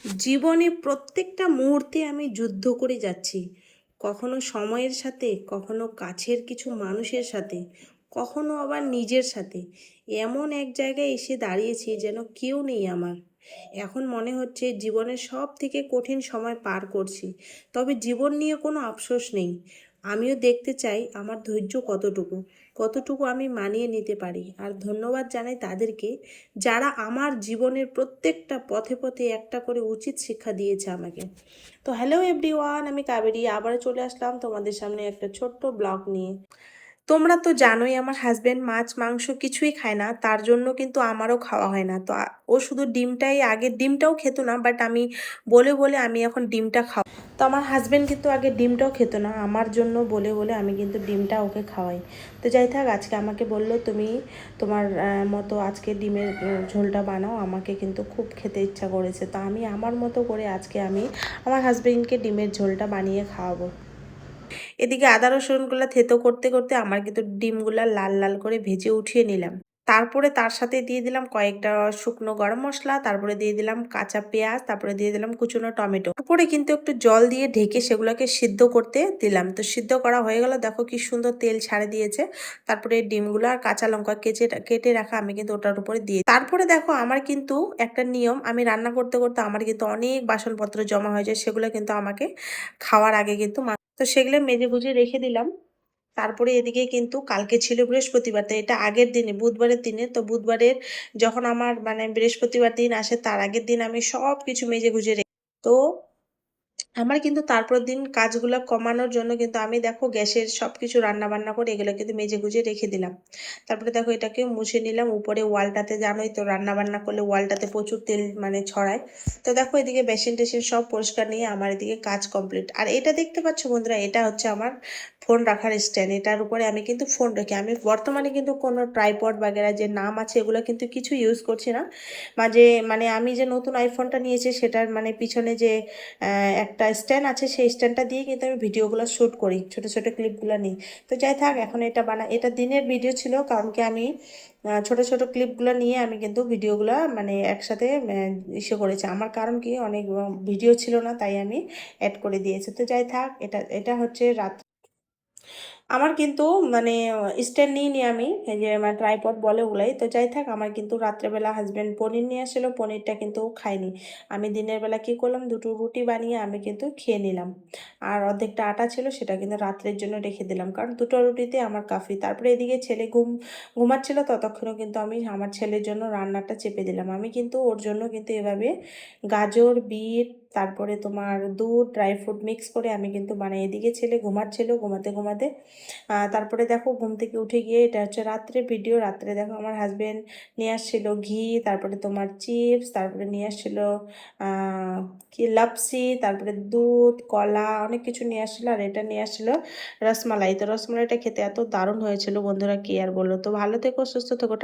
জীবনে প্রত্যেকটা মুহূর্তে আমি যুদ্ধ করে যাচ্ছি, কখনো সময়ের সাথে, কখনো কাছের কিছু মানুষের সাথে, কখনো আবার নিজের সাথে। এমন এক জায়গায় এসে দাঁড়িয়েছি যেন কেউ নেই আমার। এখন মনে হচ্ছে জীবনের সব থেকে কঠিন সময় পার করছি, তবে জীবন নিয়ে কোনো আফসোস নেই। আমিও দেখতে চাই আমার ধৈর্য কতটুকু, কতটুকু আমি মানিয়ে নিতে পারি। আর ধন্যবাদ জানাই তাদেরকে যারা আমার জীবনের প্রত্যেকটা পথে পথে একটা করে উচিত শিক্ষা দিয়েছে আমাকে। তো হ্যালো এভরিওয়ান, আমি কাবেরী আবার চলে আসলাম তোমাদের সামনে একটা ছোট্ট ব্লগ নিয়ে। তোমরা তো জানোই আমার হাজবেন্ড মাছ মাংস কিছুই খায় না, তার জন্য কিন্তু আমারও খাওয়া হয় না। তো ও শুধু ডিমটাই, আগে ডিমটাও খেত না, বাট আমি বলে বলে আমি এখন ডিমটা খাও। তো আমার হাজবেন্ড কিন্তু আগে ডিমটাও খেত না, আমার জন্য বলে বলে আমি কিন্তু ডিমটা ওকে খাওয়াই। তো যাই থাক, আজকে আমাকে বললো তুমি তোমার মতো আজকে ডিমের ঝোলটা বানাও, আমাকে কিন্তু খুব খেতে ইচ্ছা করেছে। তো আমি আমার মতো করে আজকে আমি আমার হাজবেন্ডকে ডিমের ঝোলটা বানিয়ে খাওয়াবো। এদিকে আদা রসুনগুলো থেতো করতে করতে আমার কিন্তু ডিমগুলা লাল লাল করে ভেজে উঠিয়ে নিলাম। তারপরে তার সাথে দিয়ে দিলাম কয়েকটা শুকনো গরম মশলা, তারপরে দিয়ে দিলাম কাঁচা পেঁয়াজ, তারপরে দিয়ে দিলাম কুচনো টমেটো। তারপরে কিন্তু একটু জল দিয়ে ঢেকে সেগুলোকে সিদ্ধ করতে দিলাম। তো সিদ্ধ করা হয়ে গেল, দেখো কি সুন্দর তেল ছাড়ে দিয়েছে। তারপরে ডিমগুলো আর কাঁচা লঙ্কা কেটে রাখা আমি কিন্তু ওটার উপরে দিয়ে, তারপরে দেখো আমার কিন্তু একটা নিয়ম, আমি রান্না করতে করতে আমার কিন্তু অনেক বাসনপত্র জমা হয়ে যায়, সেগুলো কিন্তু আমাকে খাওয়ার আগে কিন্তু তো সেগুলো মেজে গুজে রেখে দিলাম। তারপরে এদিকে কিন্তু কালকে ছিল বৃহস্পতিবার, তো এটা আগের দিনে বুধবারের দিনে। তো বুধবারের যখন আমার মানে বৃহস্পতিবার দিন আসে তার আগের দিন আমি সব কিছু মেজে গুজে রেখে, তো আমার কিন্তু তারপর দিন কাজগুলো কমানোর জন্য কিন্তু আমি দেখো গ্যাসের সব কিছু রান্না বান্না করে এগুলো কিন্তু মেজে গুজে রেখে দিলাম। তারপরে দেখো এটাকে মুছে নিলাম। উপরে ওয়ালটাতে জানোই তো রান্না বান্না করলে ওয়ালটাতে প্রচুর তেল মানে ছড়ায়। তো দেখো এদিকে বেসিন টেসিন সব পরিষ্কার নিয়ে আমার এদিকে কাজ কমপ্লিট। আর এটা দেখতে পাচ্ছ বন্ধুরা, এটা হচ্ছে আমার ফোন রাখার স্ট্যান্ড। এটার উপরে আমি কিন্তু ফোন রাখি। আমি বর্তমানে কিন্তু কোনো ট্রাইপড বাগেরা যে নাম আছে এগুলো কিন্তু কিছু ইউজ করছি না। মাঝে মানে আমি যে নতুন আইফোনটা নিয়েছি সেটার মানে পিছনে যে একটা স্ট্যান্ড আছে, সেই স্ট্যান্ডটা দিয়ে কিন্তু আমি ভিডিওগুলো শ্যুট করি, ছোটো ছোটো ক্লিপগুলো নিই। তো যাই থাক, এখন এটা এটা দিনের ভিডিও ছিল, কারণ কি আমি ছোটো ছোটো ক্লিপগুলো নিয়ে আমি কিন্তু ভিডিওগুলো মানে একসাথে ইসে করেছি। আমার কারণ কি অনেক ভিডিও ছিল না, তাই আমি অ্যাড করে দিয়েছি। তো যাই থাক, এটা এটা হচ্ছে রাত। আমার কিন্তু মানে স্ট্যান্ড নিইনি আমি, এই যে মানে ট্রাইপড বলে ওগুলাই। তো যাই থাক, আমার কিন্তু রাত্রেবেলা হাজব্যান্ড পনির নিয়ে আসলো, পনিরটা কিন্তু খাইনি। আমি দিনের বেলা কি করলাম, দুটো রুটি বানিয়ে আমি কিন্তু খেয়ে নিলাম। আর অর্ধেকটা আটা ছিল সেটা কিন্তু রাত্রের জন্য রেখে দিলাম, কারণ দুটো রুটিতে আমার কাফি। তারপরে এদিকে ছেলে ঘুমাচ্ছিল, ততক্ষণও কিন্তু আমি আমার ছেলের জন্য রান্নাটা চেপে দিলাম। আমি কিন্তু ওর জন্য কিন্তু এভাবে গাজর, বিট, তারপরে তোমার দুধ, ড্রাই ফ্রুট মিক্স করে আমি কিন্তু মানে এদিকে ছেলে ঘুমাচ্ছিল, ঘুমাতে ঘুমাতে তারপরে দেখো ঘুম থেকে উঠে গিয়ে, এটা হচ্ছে রাত্রে ভিডিও। রাত্রে দেখো আমার হাজবেন্ড নিয়ে আসছিল ঘি, তারপরে তোমার চিপস, তারপরে নিয়ে আসছিল কি লাপসি, তারপরে দুধ, কলা, অনেক কিছু নিয়ে আসছিল। আর এটা নিয়ে আসছিল রসমালাই। তো রসমালাইটা খেতে এত দারুণ হয়েছিল বন্ধুরা, কি আর বললো। তো ভালো থেকো, সুস্থ থেকো।